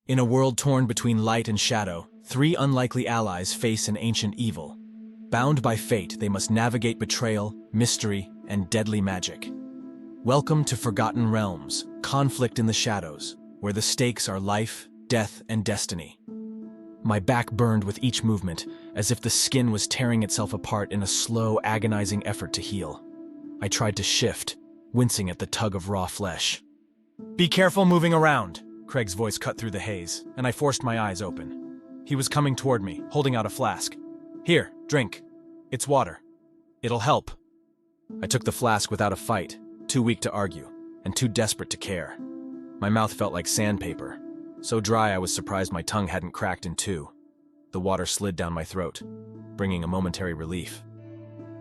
In a world torn between light and shadow, three unlikely allies face an ancient evil. Bound by fate, they must navigate betrayal, mystery, and deadly magic. Welcome to Forgotten Realms, conflict in the shadows, where the stakes are life, death, and destiny. My back burned with each movement, as if the skin was tearing itself apart in a slow, agonizing effort to heal. I tried to shift, wincing at the tug of raw flesh. "Be careful moving around," Craig's voice cut through the haze, and I forced my eyes open. He was coming toward me, holding out a flask. "Here, drink. It's water. It'll help." I took the flask without a fight, too weak to argue, and too desperate to care. My mouth felt like sandpaper, so dry I was surprised my tongue hadn't cracked in two. The water slid down my throat, bringing a momentary relief.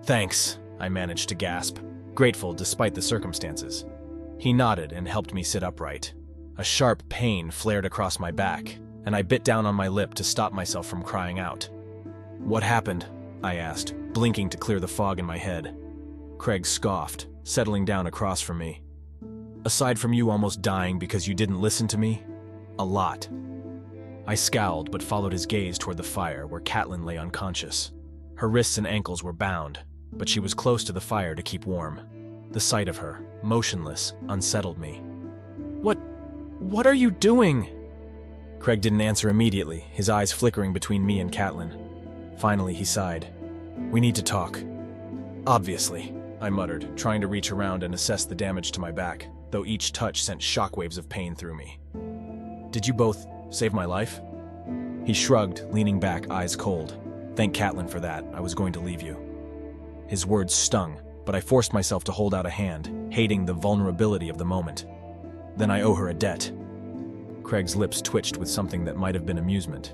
"Thanks," I managed to gasp, grateful despite the circumstances. He nodded and helped me sit upright. A sharp pain flared across my back, and I bit down on my lip to stop myself from crying out. "What happened?" I asked, blinking to clear the fog in my head. Craig scoffed, settling down across from me. "Aside from you almost dying because you didn't listen to me, a lot." I scowled but followed his gaze toward the fire where Katlyn lay unconscious. Her wrists and ankles were bound, but she was close to the fire to keep warm. The sight of her, motionless, unsettled me. What are you doing?" Craig didn't answer immediately, his eyes flickering between me and Katlyn. Finally, he sighed. "We need to talk." "Obviously," I muttered, trying to reach around and assess the damage to my back, though each touch sent shockwaves of pain through me. "Did you both save my life?" He shrugged, leaning back, eyes cold. "Thank Katlyn for that. I was going to leave you." His words stung, but I forced myself to hold out a hand, hating the vulnerability of the moment. "Then I owe her a debt." Craig's lips twitched with something that might have been amusement.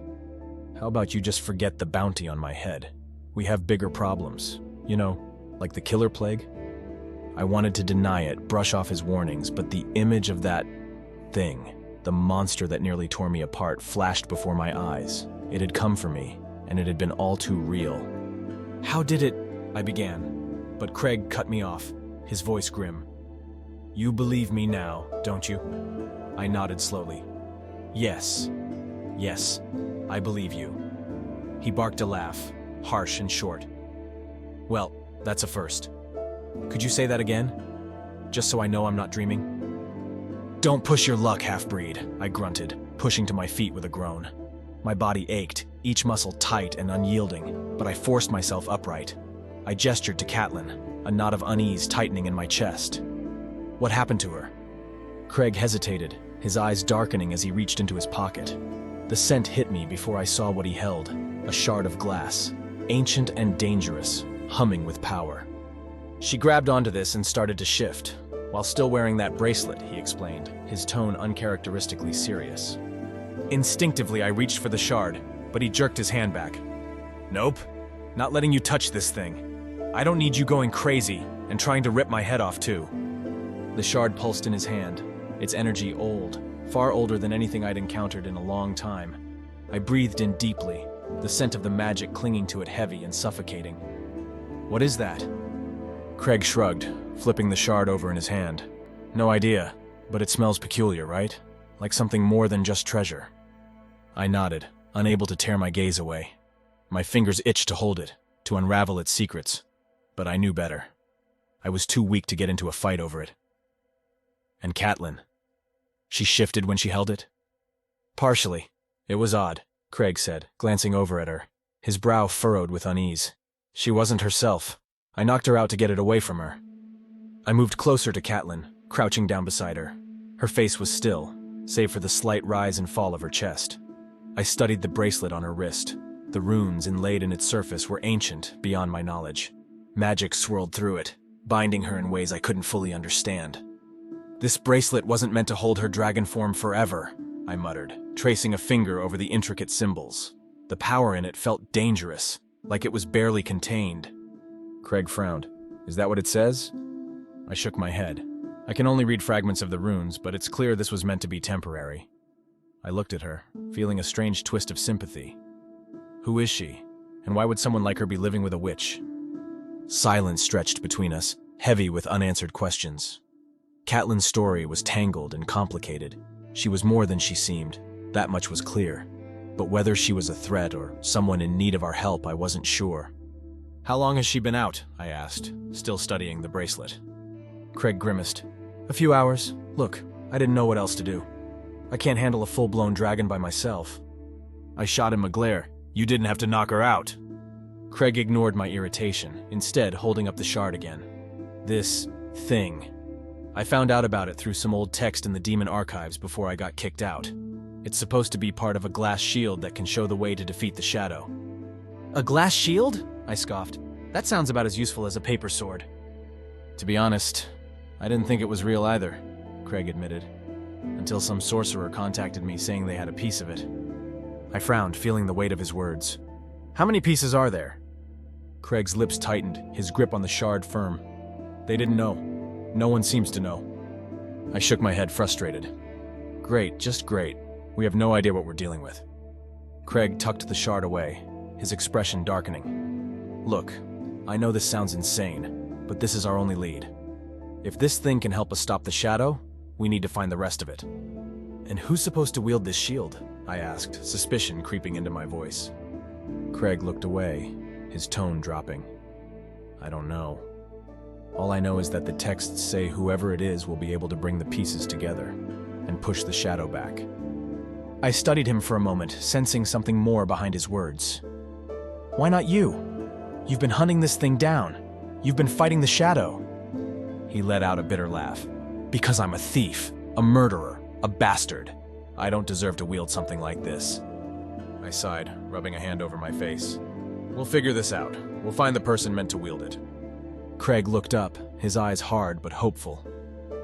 "How about you just forget the bounty on my head? We have bigger problems. You know, like the killer plague?" I wanted to deny it, brush off his warnings, but the image of that thing, the monster that nearly tore me apart, flashed before my eyes. It had come for me, and it had been all too real. "How did it?" I began, but Craig cut me off, his voice grim. "You believe me now, don't you?" I nodded slowly. Yes, I believe you." He barked a laugh, harsh and short. "Well, that's a first. Could you say that again? Just so I know I'm not dreaming?" "Don't push your luck, half-breed," I grunted, pushing to my feet with a groan. My body ached, each muscle tight and unyielding, but I forced myself upright. I gestured to Katlyn, a knot of unease tightening in my chest. "What happened to her?" Craig hesitated, his eyes darkening as he reached into his pocket. The scent hit me before I saw what he held, a shard of glass, ancient and dangerous, humming with power. "She grabbed onto this and started to shift, while still wearing that bracelet," he explained, his tone uncharacteristically serious. Instinctively, I reached for the shard, but he jerked his hand back. "Nope, not letting you touch this thing. I don't need you going crazy and trying to rip my head off too." The shard pulsed in his hand, its energy old, far older than anything I'd encountered in a long time. I breathed in deeply, the scent of the magic clinging to it heavy and suffocating. "What is that?" Craig shrugged, flipping the shard over in his hand. "No idea, but it smells peculiar, right? Like something more than just treasure." I nodded, unable to tear my gaze away. My fingers itched to hold it, to unravel its secrets, but I knew better. I was too weak to get into a fight over it. "And Katlyn? She shifted when she held it?" "Partially. It was odd," Craig said, glancing over at her, his brow furrowed with unease. "She wasn't herself. I knocked her out to get it away from her." I moved closer to Katlyn, crouching down beside her. Her face was still, save for the slight rise and fall of her chest. I studied the bracelet on her wrist. The runes inlaid in its surface were ancient, beyond my knowledge. Magic swirled through it, binding her in ways I couldn't fully understand. "This bracelet wasn't meant to hold her dragon form forever," I muttered, tracing a finger over the intricate symbols. The power in it felt dangerous, like it was barely contained. Craig frowned. "Is that what it says?" I shook my head. I can only read fragments of the runes, but it's clear this was meant to be temporary. I looked at her, feeling a strange twist of sympathy. Who is she? And why would someone like her be living with a witch? Silence stretched between us, heavy with unanswered questions. Katlyn's story was tangled and complicated. She was more than she seemed. That much was clear. But whether she was a threat or someone in need of our help, I wasn't sure. "How long has she been out?" I asked, still studying the bracelet. Craig grimaced. "A few hours. Look, I didn't know what else to do. I can't handle a full-blown dragon by myself." I shot him a glare. "You didn't have to knock her out." Craig ignored my irritation, instead holding up the shard again. "This thing. I found out about it through some old text in the demon archives before I got kicked out. It's supposed to be part of a glass shield that can show the way to defeat the shadow." "A glass shield?" I scoffed. "That sounds about as useful as a paper sword." "To be honest, I didn't think it was real either," Craig admitted, "until some sorcerer contacted me saying they had a piece of it." I frowned, feeling the weight of his words. "How many pieces are there?" Craig's lips tightened, his grip on the shard firm. "They didn't know. No one seems to know." I shook my head, frustrated. "Great, just great. We have no idea what we're dealing with." Craig tucked the shard away, his expression darkening. "Look, I know this sounds insane, but this is our only lead. If this thing can help us stop the shadow, we need to find the rest of it." "And who's supposed to wield this shield?" I asked, suspicion creeping into my voice. Craig looked away, his tone dropping. "I don't know. All I know is that the texts say whoever it is will be able to bring the pieces together and push the shadow back." I studied him for a moment, sensing something more behind his words. "Why not you? You've been hunting this thing down. You've been fighting the shadow." He let out a bitter laugh. "Because I'm a thief, a murderer, a bastard. I don't deserve to wield something like this." I sighed, rubbing a hand over my face. "We'll figure this out. We'll find the person meant to wield it." Craig looked up, his eyes hard but hopeful.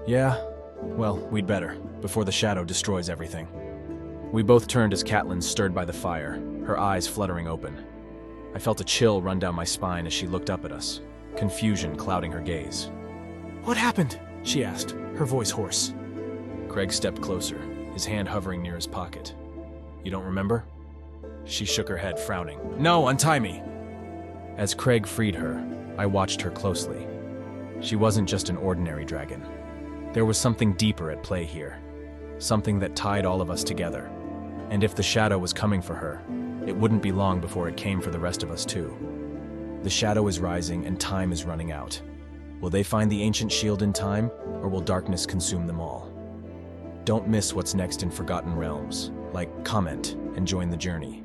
"Yeah? Well, we'd better, before the shadow destroys everything." We both turned as Katlyn stirred by the fire, her eyes fluttering open. I felt a chill run down my spine as she looked up at us, confusion clouding her gaze. "What happened?" she asked, her voice hoarse. Craig stepped closer, his hand hovering near his pocket. "You don't remember?" She shook her head, frowning. "No, untie me!" As Craig freed her, I watched her closely. She wasn't just an ordinary dragon. There was something deeper at play here, something that tied all of us together. And if the shadow was coming for her, it wouldn't be long before it came for the rest of us too. The shadow is rising and time is running out. Will they find the ancient shield in time, or will darkness consume them all? Don't miss what's next in Forgotten Realms. Like, comment, and join the journey.